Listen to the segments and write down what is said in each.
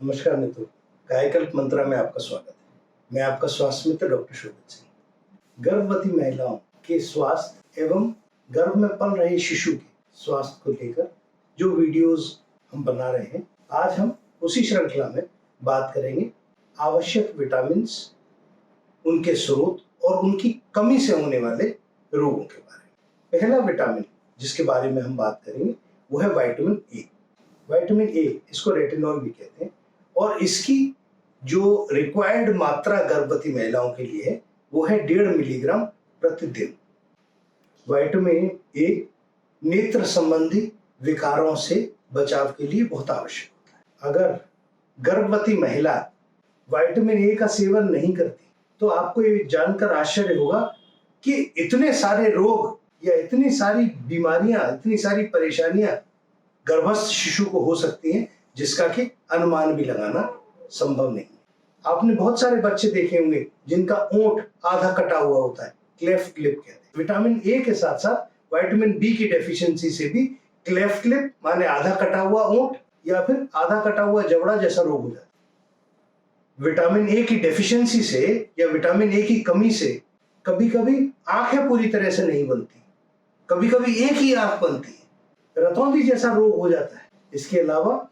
नमस्कार मित्रों, कायाकल्प मंत्रा में आपका स्वागत है। मैं आपका स्वास्थ्य मित्र डॉक्टर शोभित सिंह। गर्भवती महिलाओं के स्वास्थ्य एवं गर्भ में पल रहे शिशु के स्वास्थ्य को लेकर जो वीडियोस हम बना रहे हैं, आज हम उसी श्रृंखला में बात करेंगे आवश्यक विटामिन्स, उनके स्रोत और उनकी कमी से होने वाले रोगों के बारे में। पहला विटामिन जिसके बारे में हम बात करेंगे वो है विटामिन ए। विटामिन ए, इसको रेटिनॉल भी कहते हैं, और इसकी जो रिक्वायर्ड मात्रा गर्भवती महिलाओं के लिए है वो है 1.5 मिलीग्राम प्रतिदिन। विटामिन ए नेत्र संबंधी विकारों से बचाव के लिए बहुत आवश्यक होता है। अगर गर्भवती महिला विटामिन ए का सेवन नहीं करती तो आपको ये जानकर आश्चर्य होगा कि इतने सारे रोग या इतनी सारी बीमारियां, इतनी सारी परेशानियां गर्भस्थ शिशु को हो सकती हैं जिसका कि अनुमान भी लगाना संभव नहीं। आपने बहुत सारे बच्चे देखे होंगे जिनका ओंठ आधा कटा हुआ होता है, क्लेफ्ट लिप कहते हैं। विटामिन ए के साथ साथ विटामिन बी की डेफिशिएंसी से भी क्लेफ्ट लिप माने आधा कटा हुआ ओंठ या फिर आधा कटा हुआ जबड़ा जैसा रोग हो जाता है। विटामिन ए की डेफिशिएंसी से या विटामिन ए की कमी से कभी कभी आंखें पूरी तरह से नहीं बनती, कभी कभी एक ही आंख बनती है, रतौंधी जैसा रोग हो जाता है। इसके अलावा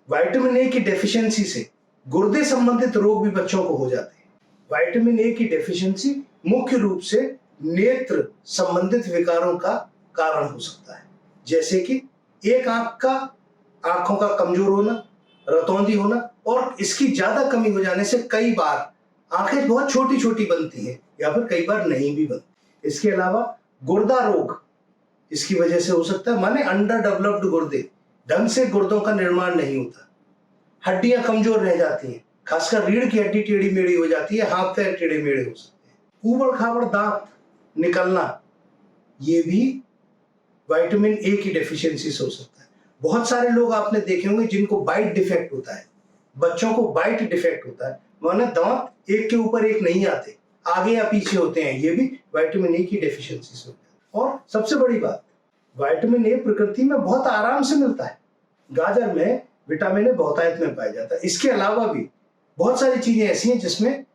विटामिन ए की डेफिशिएंसी से गुर्दे संबंधित रोग भी बच्चों को हो जाते हैं। विटामिन ए की डेफिशिएंसी मुख्य रूप से नेत्र संबंधित विकारों का कारण हो सकता है, जैसे कि एक आंखों का कमजोर होना, रतौंधी होना, और इसकी ज्यादा कमी हो जाने से कई बार आंखें बहुत छोटी छोटी बनती हैं या फिर कई बार नहीं भी बनती। इसके अलावा गुर्दा रोग इसकी वजह से हो सकता है, माने अंडर डेवलप्ड गुर्दे, ढंग से गुर्दों का निर्माण नहीं होता, हड्डियां कमजोर रह जाती हैं, खासकर रीढ़ की हड्डी टेढ़ी मेढ़ी हो जाती है, हाथ पैर टेढ़े मेढ़े हो सकते हैं, ऊबड़ खाबड़ दांत निकलना, ये भी विटामिन ए की डेफिशिएंसी से हो सकता है। बहुत सारे लोग आपने देखे होंगे जिनको बाइट डिफेक्ट होता है, बच्चों को बाइट डिफेक्ट होता है, माने दांत एक के ऊपर एक नहीं आते, आगे या पीछे होते हैं, ये भी विटामिन ए की डेफिशिएंसी से होता है। और सबसे बड़ी बात, विटामिन ए प्रकृति में बहुत आराम से मिलता है। गाजर में विटामिन ए बहुतायत में पाया जाता है। इसके अलावा भी बहुत सारी चीजें ऐसी हैं जिसमें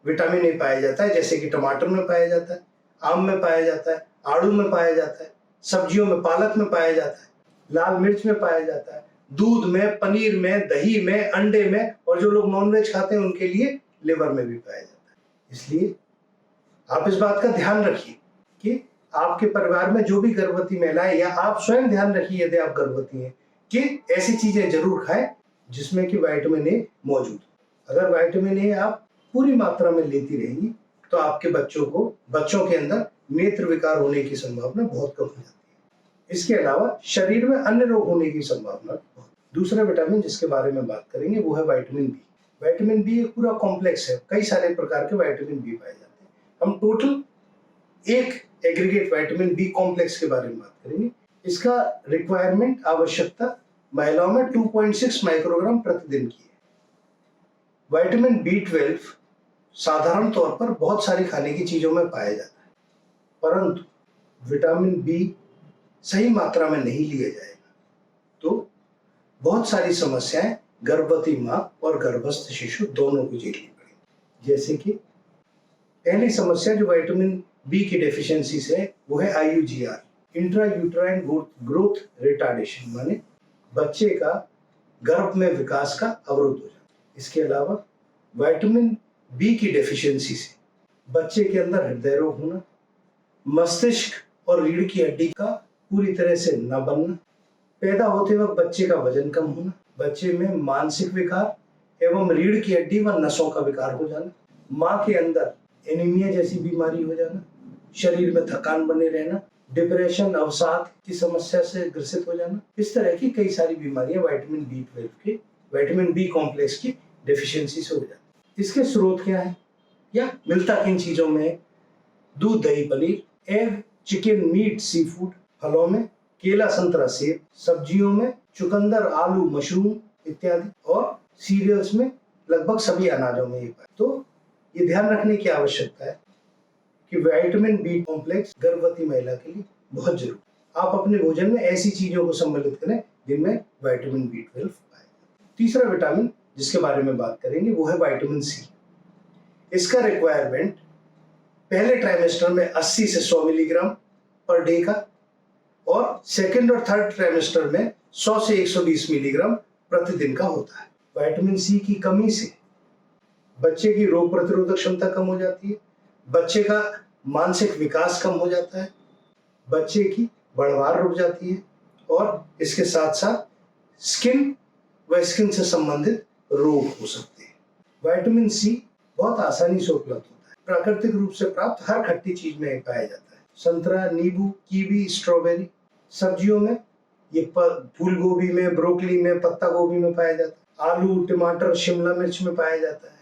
विटामिन ए पाया जाता है, जैसे कि टमाटर में पाया जाता है, आम में पाया जाता है, आड़ू में पाया जाता है, सब्जियों में पालक में पाया जाता है, लाल मिर्च में पाया जाता है, दूध में, पनीर में, दही में, अंडे में, और जो लोग नॉनवेज खाते हैं उनके लिए लिवर में भी पाया जाता है। इसलिए आप इस बात का ध्यान रखिए कि आपके परिवार में जो भी गर्भवती महिलाएं, या आप स्वयं ध्यान रखिए यदि आप गर्भवती हैं, कि ऐसी चीजें जरूर खाएं जिसमें कि विटामिन ए मौजूद। अगर विटामिन ए आप पूरी मात्रा में लेती रहेंगी तो आपके बच्चों के अंदर नेत्र विकार होने की संभावना बहुत कम हो जाती है। इसके अलावा शरीर में अन्य रोग होने की संभावना बहुत। दूसरा विटामिन जिसके बारे में बात करेंगे वो है विटामिन बी। विटामिन बी एक पूरा कॉम्प्लेक्स है, कई सारे प्रकार के विटामिन बी पाए जाते हैं। हम टोटल एक एग्रीगेट विटामिन बी कॉम्प्लेक्स के बारे में बात करेंगे। इसका रिक्वायरमेंट, आवश्यकता महिलाओं में 2.6 माइक्रोग्राम प्रतिदिन की है। विटामिन B12 साधारण तौर पर बहुत सारी खाने की चीजों में पाया जाता है, परंतु विटामिन बी सही मात्रा में नहीं लिया जाएगा तो बहुत सारी समस्याएं गर्भवती मां और गर्भस्थ शिशु दोनों को झेलनी पड़ेगी। जैसे कि पहली समस्या जो विटामिन बी की डेफिशिएंसी से है वो है IUGR, intra uterine growth retardation, माने बच्चे का गर्भ में विकास का अवरोध हो जाता है। इसके अलावा विटामिन बी की डेफिशिएंसी से बच्चे के अंदर हृदय रोग होना, मस्तिष्क और रीढ़ की हड्डी का पूरी तरह से न बनना, पैदा होते वक्त बच्चे का वजन कम होना, बच्चे में मानसिक विकार एवं रीढ़ की हड्डी व नसों का विकार हो जाना, मां के अंदर एनीमिया जैसी बीमारी हो जाना, शरीर में थकान बने रहना, डिप्रेशन, अवसाद की समस्या से ग्रसित हो जाना, इस तरह की कई सारी बीमारियां विटामिन बी कॉम्प्लेक्स की डेफिशिएंसी से हो जाती। इसके स्रोत क्या है या मिलता किन चीजों में? दूध, दही, paneer, egg, chicken, meet, sea food, फलों में केला, संतरा, सेब, सब्जियों में चुकंदर, आलू, मशरूम इत्यादि, और सीरियल्स में लगभग सभी अनाजों में ये पाए। तो ये ध्यान रखने की आवश्यकता है कि विटामिन बी कॉम्प्लेक्स गर्भवती महिला के लिए बहुत जरूरी। आप अपने भोजन में ऐसी चीजों को सम्मिलित करें जिनमें विटामिन B12 पाए। तीसरा विटामिन जिसके बारे में बात करेंगे वो है विटामिन सी। इसका रिक्वायरमेंट पहले ट्राइमेस्टर में 80 से 100 मिलीग्राम पर डे का और सेकेंड और थर्ड ट्राइमेस्टर में 100 से 120 मिलीग्राम प्रतिदिन का होता है। विटामिन सी की कमी से बच्चे की रोग प्रतिरोधक क्षमता कम हो जाती है, बच्चे का मानसिक विकास कम हो जाता है, बच्चे की बढ़वार रुक जाती है और इसके साथ साथ स्किन व स्किन से संबंधित रोग हो सकते हैं। विटामिन सी बहुत आसानी से उपलब्ध होता है, प्राकृतिक रूप से प्राप्त हर खट्टी चीज में पाया जाता है। संतरा, नींबू, कीवी, स्ट्रॉबेरी, सब्जियों में ये फूल गोभी में, ब्रोकली में, पत्ता गोभी में पाया जाता है, आलू, टमाटर, शिमला मिर्च में पाया जाता है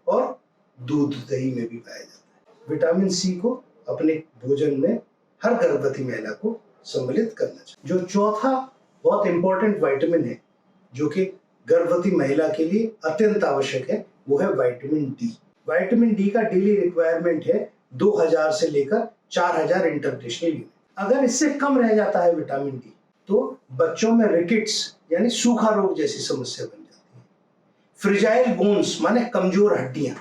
और दूध दही में भी पाया जाता है। विटामिन सी को अपने भोजन में हर गर्भवती महिला को सम्मिलित करना चाहिए। जो चौथा बहुत इंपॉर्टेंट विटामिन है जो कि गर्भवती महिला के लिए अत्यंत आवश्यक है वो है विटामिन डी। विटामिन डी का डेली रिक्वायरमेंट है 2000 से लेकर 4000 इंटरनेशनल यूनिट। अगर इससे कम रह जाता है विटामिन डी तो बच्चों में रिकेट्स यानी सूखा रोग जैसी समस्या बन जाती है। फ्रिजाइल बोन्स माने कमजोर हड्डियां।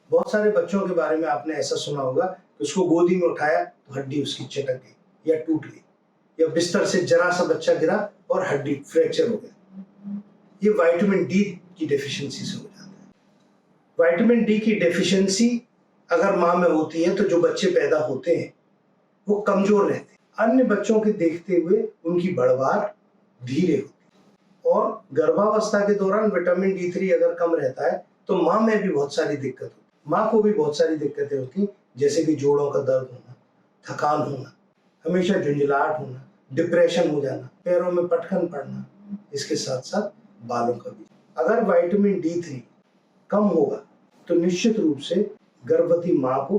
बहुत सारे बच्चों के बारे में आपने ऐसा सुना होगा कि उसको गोदी में उठाया तो हड्डी उसकी चटक गई या टूट गई, या बिस्तर से जरा सा बच्चा गिरा और हड्डी फ्रैक्चर हो गया। ये विटामिन डी की डेफिशिएंसी से हो जाता है। विटामिन डी की डेफिशिएंसी अगर मां में होती है तो जो बच्चे पैदा होते हैं वो कमजोर रहते हैं। अन्य बच्चों के देखते हुए उनकी बढ़वार धीरे होती है और गर्भावस्था के दौरान विटामिन D3 अगर कम रहता है तो मां में भी बहुत सारी दिक्कत होती है। मां को भी बहुत सारी दिक्कतें होती, जैसे कि जोड़ों का दर्द होना, थकान होना, हमेशा झुंझलाहट होना, डिप्रेशन हो जाना, पैरों में पटकन पड़ना, इसके साथ साथ बालों का भी। अगर विटामिन D3 कम होगा तो निश्चित रूप से गर्भवती मां को,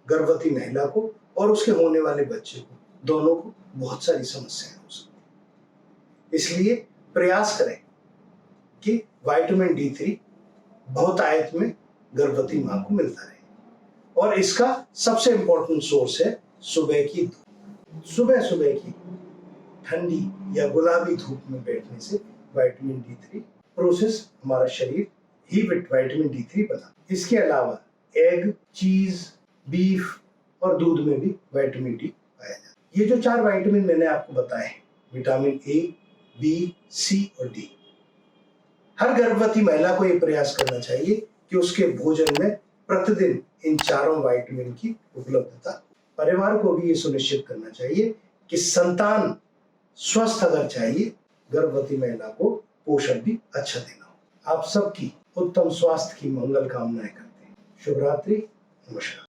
गर्भवती महिला को और उसके होने वाले बच्चे को, दोनों को बहुत सारी समस्याएं हो सकती हैं। इसलिए प्रयास करें कि विटामिन D3 बहुतायत में गर्भवती मां को मिलता रहे और इसका सबसे इंपॉर्टेंट सोर्स है सुबह की धूप। सुबह सुबह की ठंडी या गुलाबी धूप में बैठने से विटामिन D3 प्रोसेस हमारा शरीर ही विटामिन D3 बना। इसके अलावा एग, चीज, बीफ और दूध में भी विटामिन डी पाया जाता है। ये जो 4 विटामिन मैंने आपको बताए हैं, विटामिन ए, बी, सी और डी, हर गर्भवती महिला को ये प्रयास करना चाहिए कि उसके भोजन में प्रतिदिन इन चारों विटामिन की उपलब्धता। परिवार को भी ये सुनिश्चित करना चाहिए कि संतान स्वस्थ अगर चाहिए, गर्भवती महिला को पोषण भी अच्छा देना हो। आप सबकी उत्तम स्वास्थ्य की मंगल कामनाएं करते हैं। शुभ रात्रि, नमस्कार।